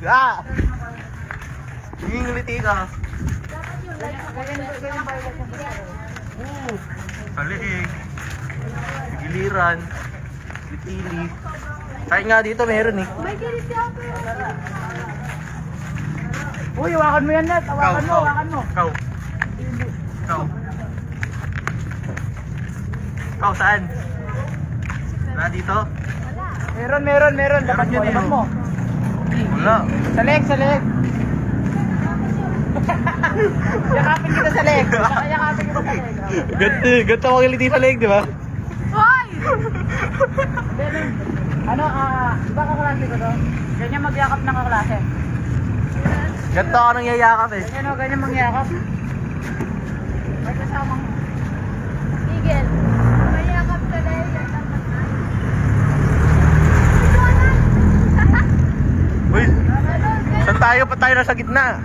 Ah! Ngingiliti ka. Saliig. Giliran. Litili. Kahit nga dito meron eh. May gilis siya pero... Uy, hawakan mo yan, Net. Hawakan mo, hawakan mo. Ikaw. Ikaw. Ikaw, saan? Wala dito? Meron. Dapat mo, dapat mo. Wala. Sa leg. Yakapin kita sa leg. Yakapin kita sa leg. Ganto makiliti sa leg, di ba? Hoy! Ano, iba kaklase ko to? Ganyan magyakap ng kaklase. Ganto ako nang yayakap eh. Ganyan mangyakap. May kasamang... Miguel, mayakap ka na yun. Uy, saan tayo? Pa tayo nasa gitna?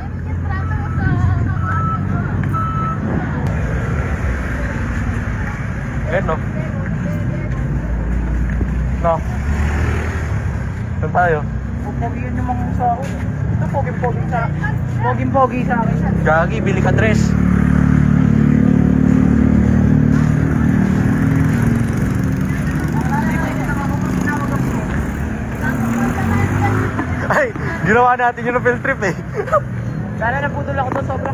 Ayan no? No? Saan tayo? Pogi yun yung mga sa akin. Ito, pogi sa akin. Pogi sa akin. Gagi, bili ka dress. Ay, ginawa natin yun ng field trip eh. Sana naputol ako doon sobra.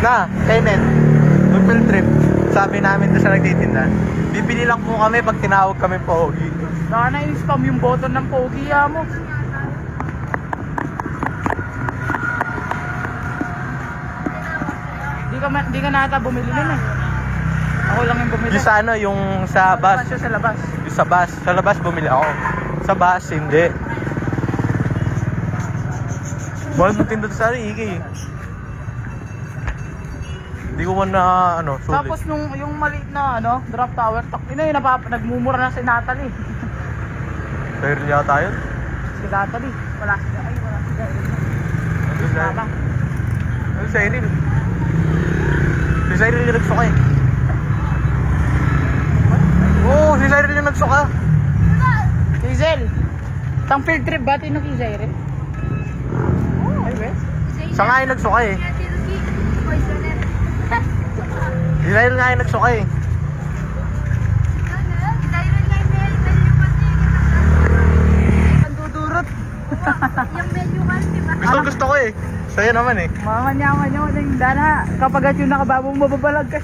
Na, Kenneth, yung field trip, sabi namin doon sa nagtitinda, bibili lang po kami pag tinawag kami pogi. Sana i-spam yung button ng pogi mo. Di ka nata bumili nun eh. Ako lang yung bumili. Yung sa ano, yung sa bus. Sa labas. Yung sa bus. Sa labas bumili ako. Sa bus, hindi. Mahal mo tinda sa Iki. Hindi ko man na, ano, sulit. Tapos yung maliit na drop tower, ina yun, nagmumura na si Natalie. Fair yata yun. Si Natalie. Wala siya. Ano sa Baba. Ano sa Cyril? Si Cyril yung nagsuka eh. Oo, si Cyril yung nagsuka. Kizel. Tang field trip ba? Tino Kizel? Ay, be? Siya nga yung nagsuka eh. Si Cyril nga yung nagsuka eh. Dudurot. Yung menu kasi ba? Gusto ko eh. Sa'yo naman eh. Mamanyaman nyo ng dana. Kapag at yung nakababong mababalag ka.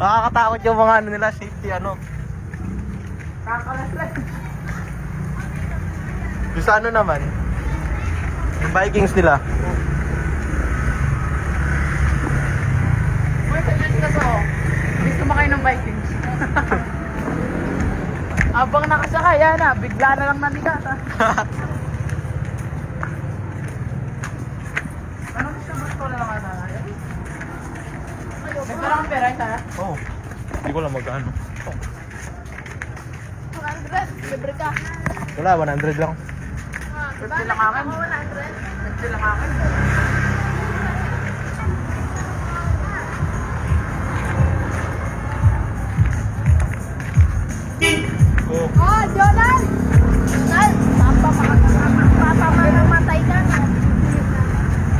Nakakatakot yung mga ano nila, safety ano. Kakalas lang. Yung sa ano naman, yung Vikings nila. Uy, kailan ka to? Gusto mo kayo ng Vikings. Abang nakasakay, yan bigla na lang nanigat Anong gusto na lang ata? May parang pera isa? Oo. Hindi ko lang magkano. 100, libre ka. Wala, 100 lang. 50 lang akin. Ako 100. 50 lang akin. Oo. Oh, Jonan! Sal, papamamatay ka na.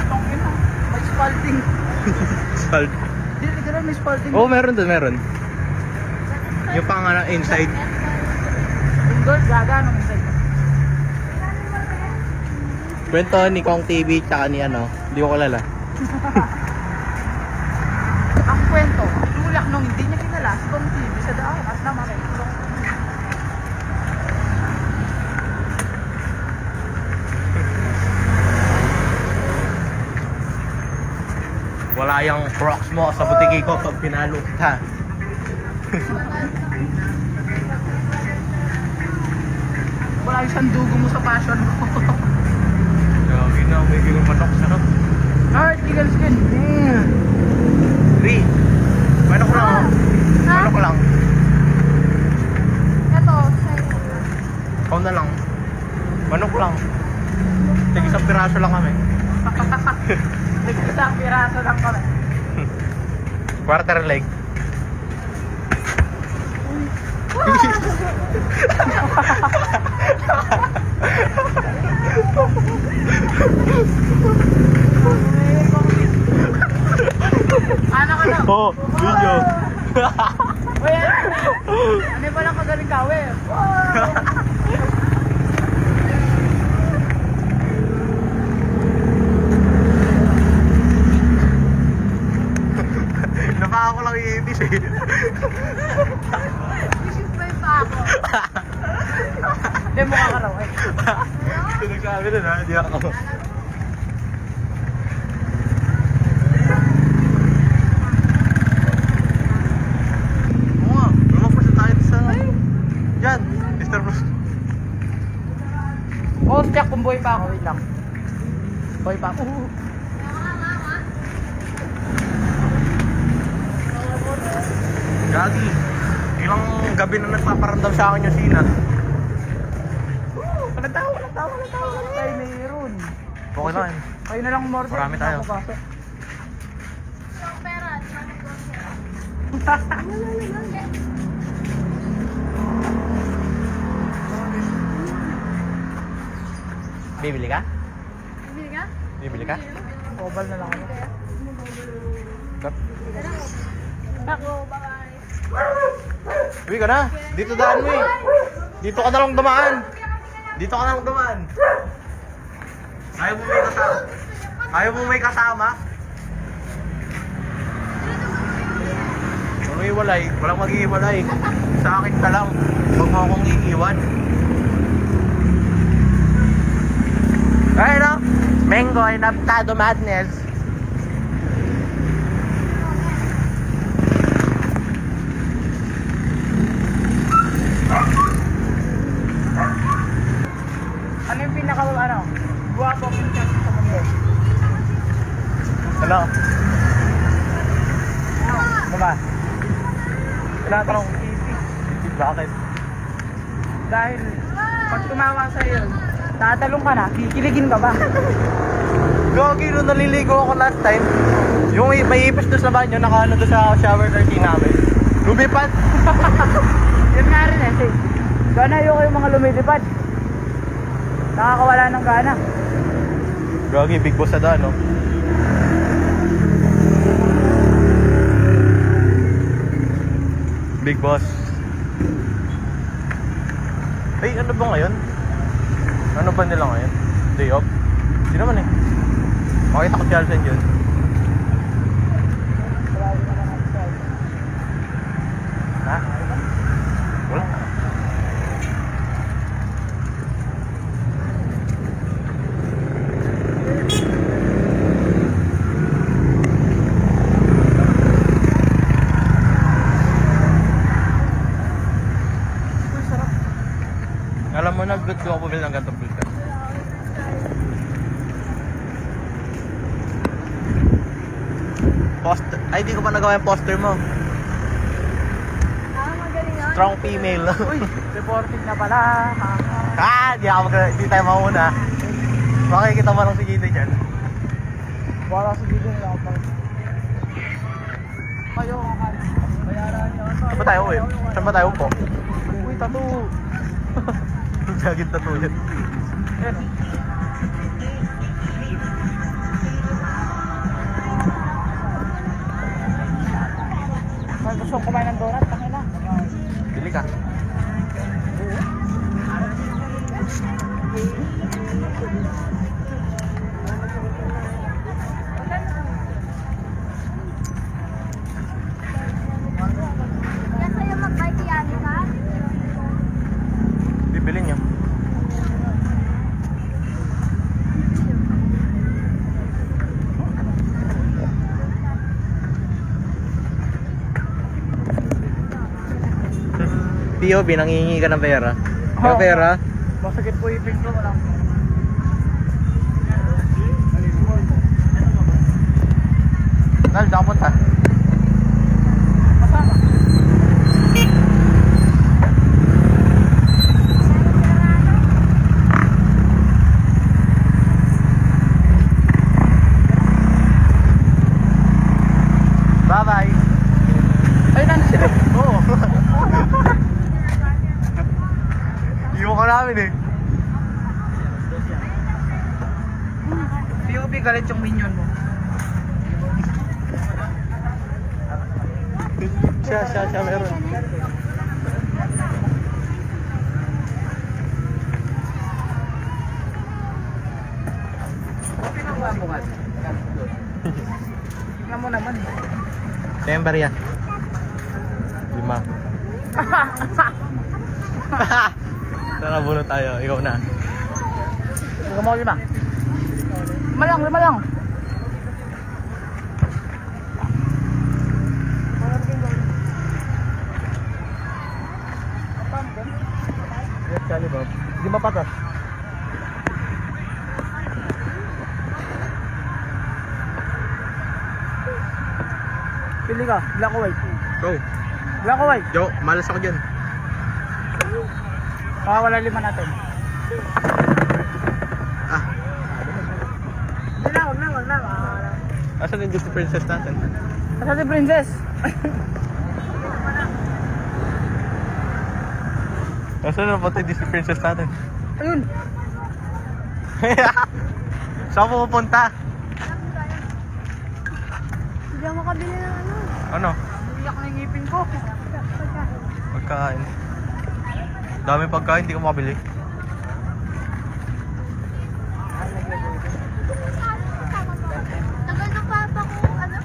Itong ina. May spalding. Salt. Hindi ka na may spalding. Oo, meron doon, meron. Yung pang ano, inside. Yung girls, gaga nung isa. Kwento ni Kong TV tsaka ni ano, hindi ko kilala. Ang kwento, tulak nung hindi niya kilala si Kong TV sa daan at naman kay Kong. Wala yung Crocs mo sa butiki ko pag pinalo kita. Wala yung sandugo mo sa passion mo. Gagi na, may gilong manok sa no? Heart, eagle skin. Three. Manok lang oh. Ha? Manok lang. Ito, sa'yo. Ikaw na lang. Manok lang. Tig isang piraso lang kami. Isang piraso lang kami. Quarter leg. Ano ka na? Oo, video. Uy, ano ba lang kagaling ka, we? Napaka ko lang iitis eh. Isip ba pa ako? Hindi, mukha ka raw, eh. Nagsabi na na, hindi ako. Oo nga, lumapos na tayo sa... Yan, Mr. Bruce. Oh, check kung buhay pa ako, wait lang. Buhay pa ako. Gagi, ilang gabi na nagpaparamdam sa akin yung sina. Walang tao. Tayo mayroon. Okay lang. Kayo na lang more. Marami tayo. Yung pera, di ba nag-grocery? Bibili ka? Bibili ka? Bibili ka? Oval na lang ako. Ako, bye-bye. Uwi ka na. Dito daan mo eh. Dito ka na lang dumaan. Dito ka na lang dumaan. Ayaw mo may kasama. Ayaw mo may kasama. Umiwalay. Walang mag-iwalay. Sa akin ka lang. Huwag mo akong iiwan. Ay no? Mango and avocado madness. Ano yung pinaka, guwapo ang pinaka sa mundo? Ano? Diba? Tinatanong kong Bakit? dahil pag tumawa sa'yo, tatalong ka na, kikiligin ka ba? Gagi, nung naliligo ako last time, yung may ipis doon sa banyo, nakaano doon sa shower curtain namin. Lumipad! Yun nga rin eh, say. Gana ayoko yung mga lumilipad. Nakakawala ng gana. Gagi, big boss na daan, no? Big boss. Ay, ano ba ngayon? Ano ba nila ngayon? Day off? Hindi naman eh. Makita ko si Alsen yun. Ha? Wala. Alam mo na, ba't ko ako bumili ng gantong pulsa? Poster. Ay, di ko pa nagawa yung poster mo. Magaling nga. Strong female. Uy, reporting na pala. Di tayo mauna. Makikita mo lang si Gita dyan. Wala sa video nila ako pang. Kayo, bayaran nyo. Saan ba tayo eh? Saan ba tayo po? Uy, tattoo. Sagit na tulad. Yan. May gusto kong kumain ng donut, tangin na. Bili ka. Yan sa'yo mag-bike yan, ka? Bibili niyo. POV, nangingi ka ng pera. Yung Oo. pera? Masakit po ipin ko, wala. Nal, saan ka punta? Masama. Bye-bye. Ay, nandun sila. Oo. ka namin eh. POV galit yung minion mo. Siya, meron. Okay na ba bukas? Tignan mo naman. September yan. 5. Tara, bunot tayo. Ikaw na. Tignan mo 5. 5 lang. Yes, Charlie Bob. Hindi mapatas. Pili ka, black or white. Go. Black or white. Jo, malas ako dyan. Wala 5 natin. Ah, Wag na. asan yung Disney Princess natin? Asa si Princess? Asan na pati Disney Princess natin? Ayun. Saan mo pupunta? Hindi ako makabili ng ano. Ano? Iyak na yung ngipin ko. Pagkain. Dami pagkain, hindi ko makabili. Tagal ng papa ko, ano?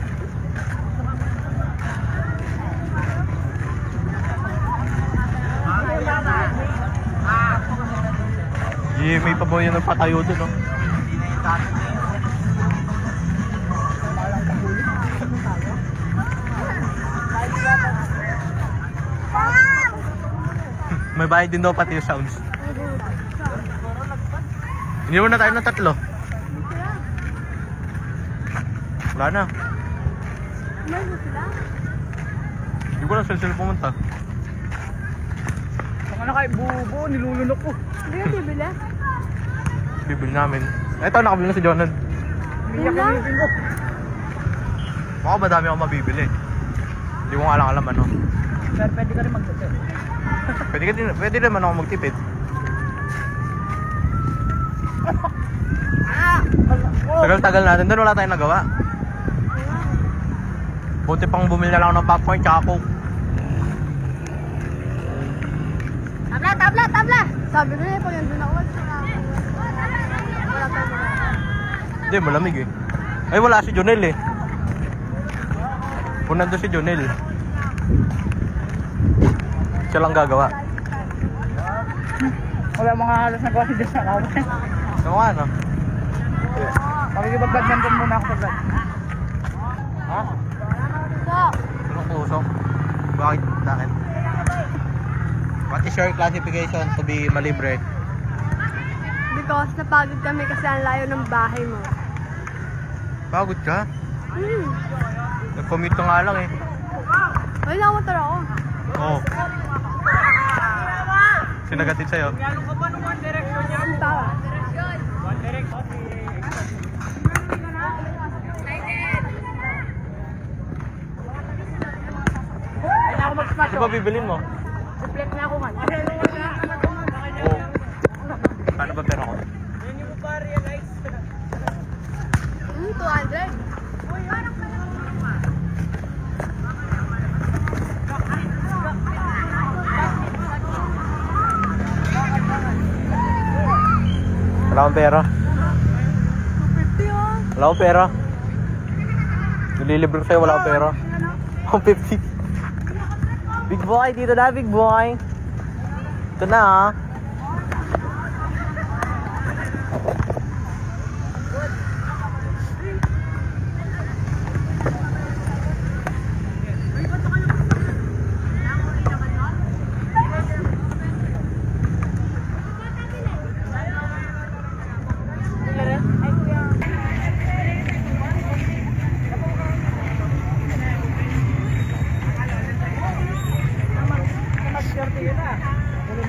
May pa ba yung nagpatayo dun, no? May bayad din daw pati yung sounds. Hindi mo na tayo ng 3. Wala na. Meron sila? Hindi ko lang sila pumunta. Saka na kay bubo, nilulunok ko. Hindi ka bibili? Bibili namin. Eto, nakabili na si Jonad. Iyak na yung ngipin ko. Baka ba dami ako mabibili? Hindi ko nga alam ano. Sir, pwede ka rin magdasal. Pwede naman ako magtipid. Tagal-tagal natin doon, wala tayong nagawa. Buti pang bumili na lang ako ng popcorn tsaka coke. Tabla! Sabi ko na, pag nandun ako, wala pa. Hindi, malamig eh. Ay, wala si Jonel eh. Kung nandun si Jonel, siya lang gagawa. Wala mga halos nagawa si Diyos na kawin. Ano nga, no? Makikipag-badminton muna ako sa vlog. Ha? So, Anong puso? Bakit? Bakit? What is your classification to be malibre? because napagod kami kasi ang layo ng bahay mo. Pagod ka? Nag-commute ka nga lang eh. Ay, nakamotor ako. Oo. Sinagatid sa'yo. Ang tawa. Ay na ako mag-smash. Di ba bibilin mo? Reflect na ako man. Oo. Paano ba pera ko? 200. Wala akong pera. 250 oh. Wala akong pera. Nililibre ko sa'yo, wala akong pera. 150. Big boy, dito na, big boy. Ito na ah.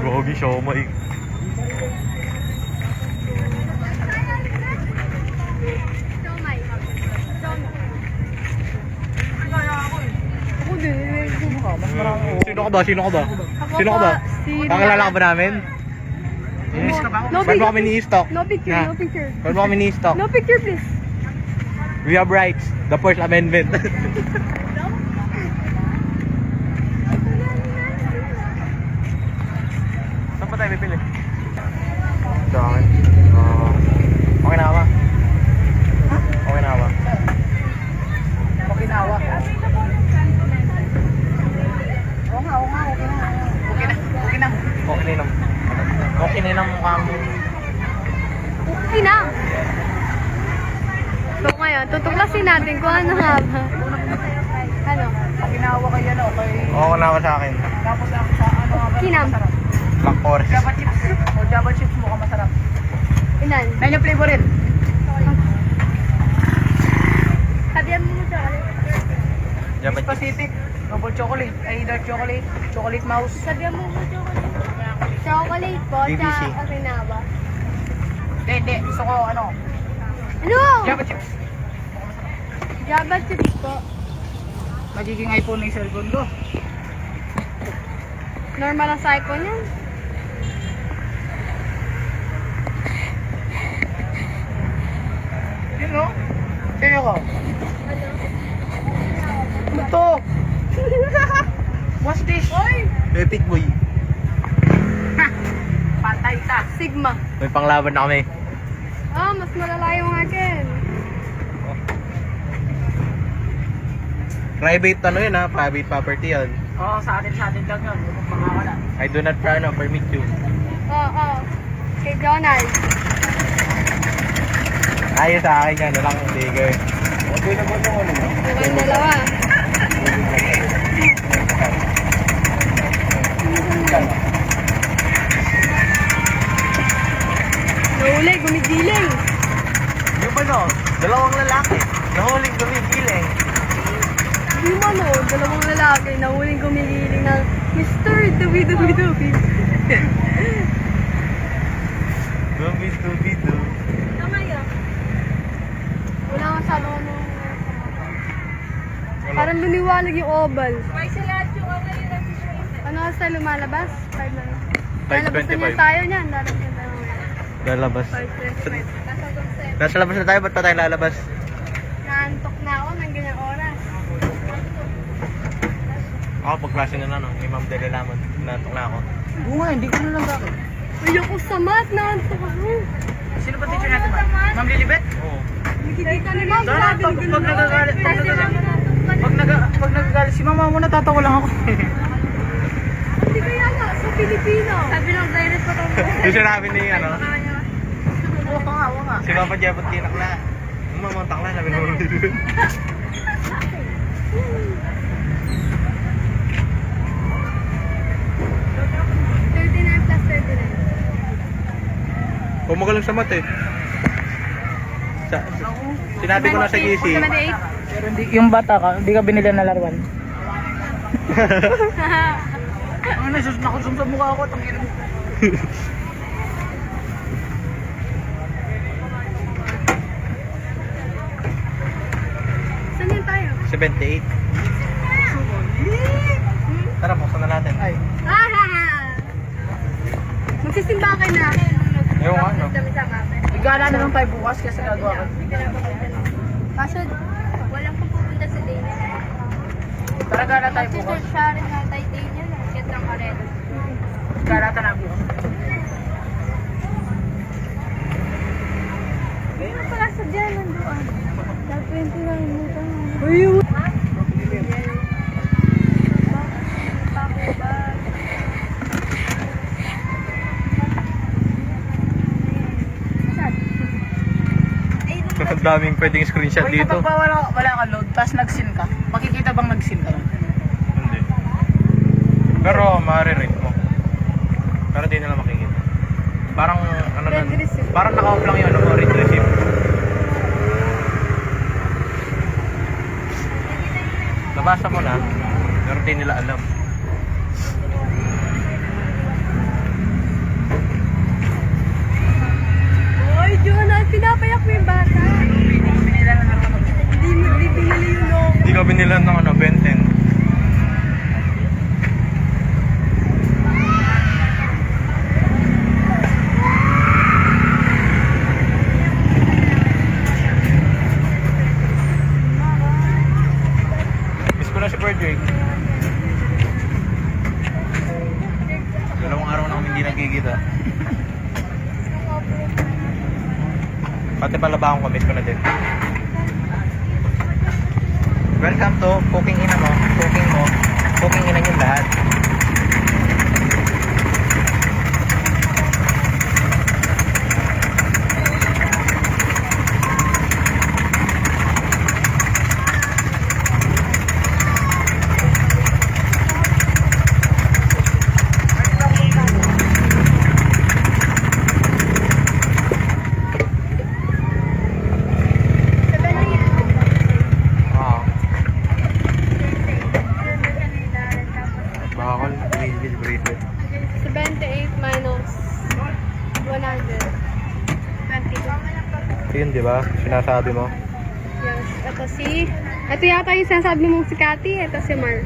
Gogi siomay. Siomay. Ako din. Mas marami. Sino ka ba? Sino ka ba? Ako Sino ka ba? po, si Kakilala ka ba namin? Inis ka ba ako? No Ba't mo picture, kami ni-stock? no picture, Na? no picture. Ba't mo kami ni-stock? No picture, please. We have rights. The First Amendment. Saan pa tayo pipili? Sa akin? Okay na ba? Okay na ba? Okinawa. Oo nga, okay na. Okay na. Okay na. Okay na yung mukha mo. Okay na. So ngayon, tutuklasin natin kung ano nga ba. Ano? Okinawa kayo na, okay. Okay na ba sa akin? Tapos ako sa ano nga ba? Kinam. Masarap. Black Forest. Java chips. O Java chips mukhang masarap. Ilan? Yan yung flavor rin. Sabihan mo mo siya. Java chips. Pacific. Double chocolate. Ay, dark chocolate. Chocolate mouse. Sabihan mo mo chocolate. Chocolate po, BBC. tsaka Okinawa. Hindi. Gusto ko ano. Ano? Java chips. Java chips po. Magiging iPhone na yung cellphone ko. Normal ang cycle niyan. Yun no? Kaya ko. Ito. What's this? Oy! Epic boy. Patay ta. Sigma. May panglaban na kami. Ah, mas malala yung akin. Private ano yun ha? Private property yun. Oo, sa atin lang yun. Makakala. I do not permit you. Oo. Kay Donald. Ayos sa akin yan. Walang bigay. Okay na ba yung ano? Mukhang dalawa. Nahuli, gumigiling. Yung ba no? Dalawang lalaki. Nahuling gumigiling. Hindi mo no, dalawang lalaki nahuling gumigiling ng Mr. Dubi-Dubi-Dubi. Dubi-dubi-du. Tama yun. Wala nga sa loob ng... Parang lumiwanag yung oval. May salat yung ano sa lumalabas? 5 na lang. Lalabas na 5:25. niyan tayo niyan. Lalabas na tayo ngayon. Lalabas. 5:25. Nasa concept. Nasa labas na tayo. Ba't pa tayo lalabas? Naantok na ako ng ganyang oras. Ako pag klase na no. Ni Ma'am Dele Lamon. Natok na ako. Oo nga, hindi ko na lang bakit. Ayoko sa mat. Naantok ako. Sino ba teacher natin ba? Ma'am Lilibet? Oo. Nakikita ni Ma'am. Sana, Sabi pag ni nagagalit, Ganun. pag nagagalit si mama mo, natatawa lang ako. Hindi kaya nga. Sa Pilipino. Sabi ng virus pa itong... Yung sinabi ni ano. Oo nga. Si Papa Jebot kinakla. Mamantak na. Sabi naman. 39 plus 39. Pumagalang sa mat eh. Sinabi ko na sa GC. 78. Pero hindi, yung bata ka, hindi ka binili na laruan. Ano na, sus, nakusum sa mukha ako, tangin mo. Saan yun tayo? 78. Tara, buksan na natin. Ay, Magsisimba ka na. Ewan nga, no? igala na lang tayo bukas kasi gagawa ko. Kaso, walang pupunta sa Dane. Tara, gala tayo Kasi bukas. siya rin na tayo Dane yan. Kaya ng karela. Gala tayo na bukas. Kaya pala sa dyan, nandoon. Dahil 29 mo ka. Uy! Ang daming pwedeng screenshot Uy, dito. kapag wala ka load, tapos nag-sin ka, makikita bang nag-sin ka? Hindi. Pero ma-rate mo. Pero di nila makikita. Parang ano Red nun, receipt. parang naka-off lang yun, no? Red receipt. Nabasa mo na, pero di nila alam. Uy, Jonah, pinapayak mo yung bata. Binila na lang ako. Hindi mo binili yung logo. Hindi ka binilan ng ano, Benten. ko na si Kuya Jake. Dalawang araw na kami hindi nagkikita. Pati palabakong ko, miss ko na din. Welcome to Cooking Ina mo. Cooking mo. Cooking Ina yung lahat. Bakal, green bracelet. 78 minus 100. 22. Yun, di ba? Sinasabi mo. Yes. Ito yata yung sinasabi mong si Cathy. Ito si Mar.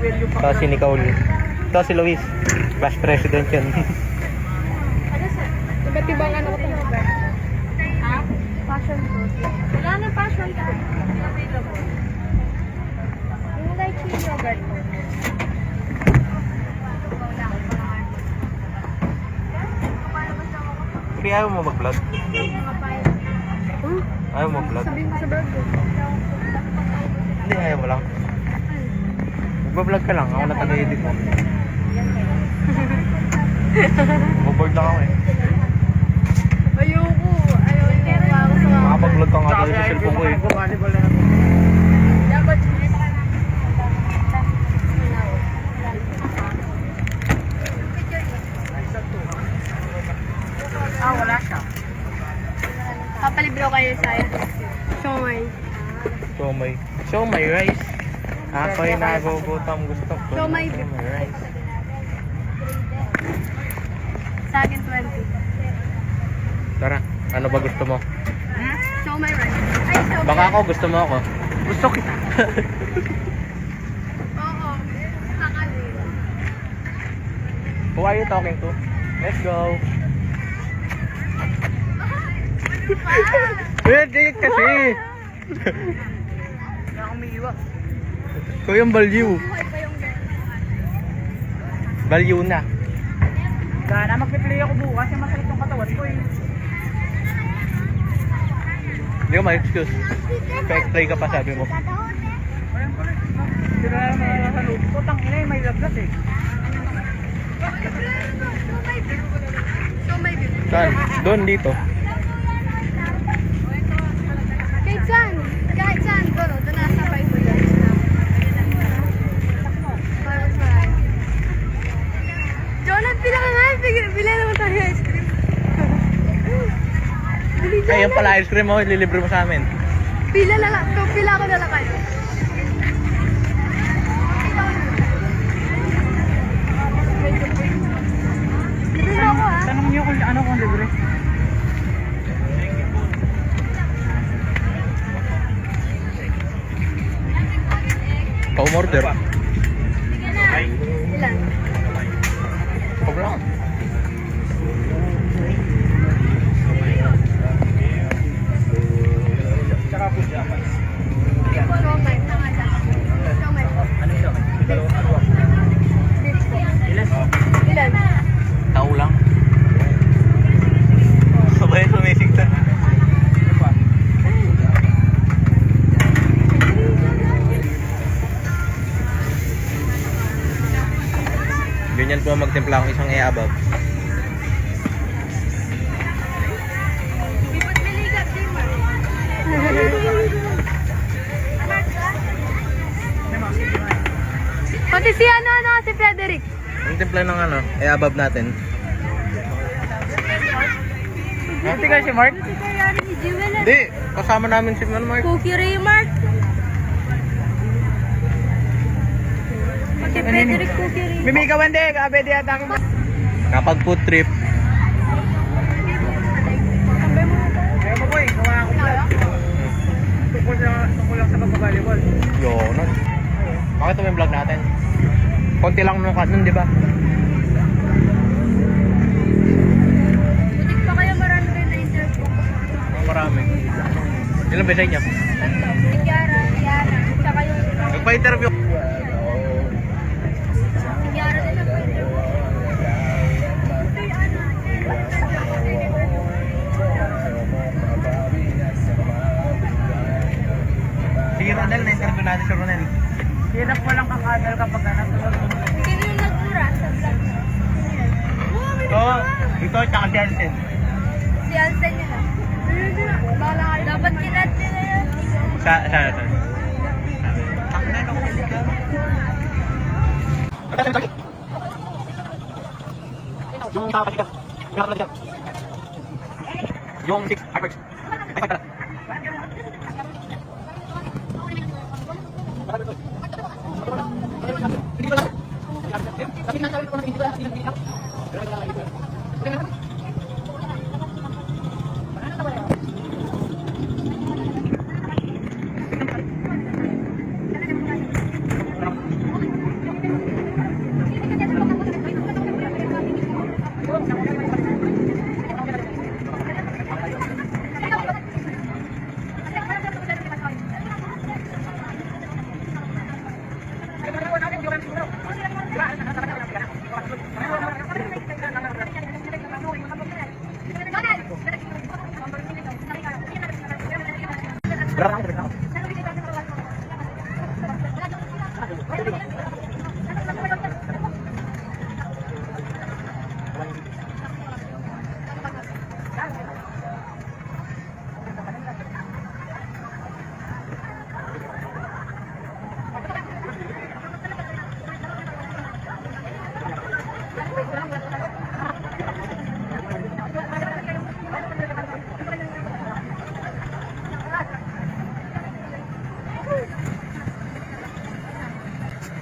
Ito si Nicole. Ito si Luis. Vice President yun. Iba't ibang ano ko ito. Ha? Passion fruit. Wala na passion fruit. Available. Yung lychee yogurt. Hindi ayaw mo mag-vlog. Ayaw mo mag-vlog. Sabihin ko sa burger. Hindi, ayaw mo lang. Mag-vlog ka lang. Ako na taga-edit mo. Bored lang ako eh. Ayoko. Ayoko ako sa mga. Makapag-vlog ka nga tayo sa cellphone ko eh. Dapat Wala siya. papalibro kayo sa Siomay. Siomay rice. Ako'y nagugutom. Gusto ko. Siomay rice. Sa akin 20. Tara, ano ba gusto mo? Siomay rice. Ay, siomay. Baka ako gusto mo ako. Gusto kita. Oo. Sakali. Who are you talking to? Let's go. Pwede kasi. Wala akong may iwa. Kuyang balyew. Buhay pa yung Balyew na. Gana, magpe-play ako bukas. Yung masakit yung katawan ko eh. Hindi ko ma-excuse. Play ka pa sabi mo. Sila na naman nasa loob ko. Tangina eh, may laglas eh. Siomay beef. Saan? Doon, dito. Kahit saan, bro. Doon nasa 5 doon. Jonathan, pila ka nga. Pila naman tayo ice cream. Dali, Ay, yan Jonathan. pala ice cream mo. Ililibre mo sa amin. Pila na lang. Pila ko na lang kayo. Libre mo ako ha. Tanong niyo kung ano kung libre. Pa-umorder. Ilan? Pag lang. Tsaka po siya. Siomay. Siomay po. Ano siya? Beef po. Ilan? Ilan? Tao lang. Sabay sumisigtan. Ganyan po magtimpla ang isang e-abab. Ba't biligat din mo? Pati si si Frederick. Ang timpla ng ano, e-abab natin. Hindi ka si Mark? Si Kayari ni Jewel. Hindi, kasama namin si Mark. Cookie Raymart. Pati Frederick Cookie Raymart. Mimi ka wende, kabe di ata akin. Kapag food trip, Tambay mo na tayo. Kaya mo boy, gawa ako vlog. Tungkol lang sa pagbabalibol. yun. Bakit ito yung vlog natin? Konti lang nung cut nun, di ba? Butik pa kaya marami kayo na interview. Marami. Ilang beses niya? Si Kiara, saka yung Magpa-interview. Yara din ang pwede. Si Ronel, na-interview natin si Ronel. Hirap mo lang kakadal kapag natulog. Sino yung nagmura sa vlog? Ito, ito, tsaka si Alcen. Si Alsen yun ah. Dapat kinat nila yun. Sa. Yung tao kasi ka. Yung 6 hyper.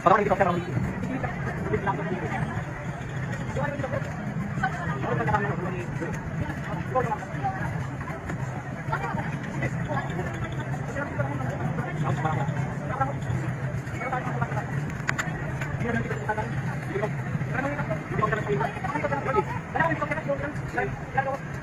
Parang hindi ko kaya Thank you.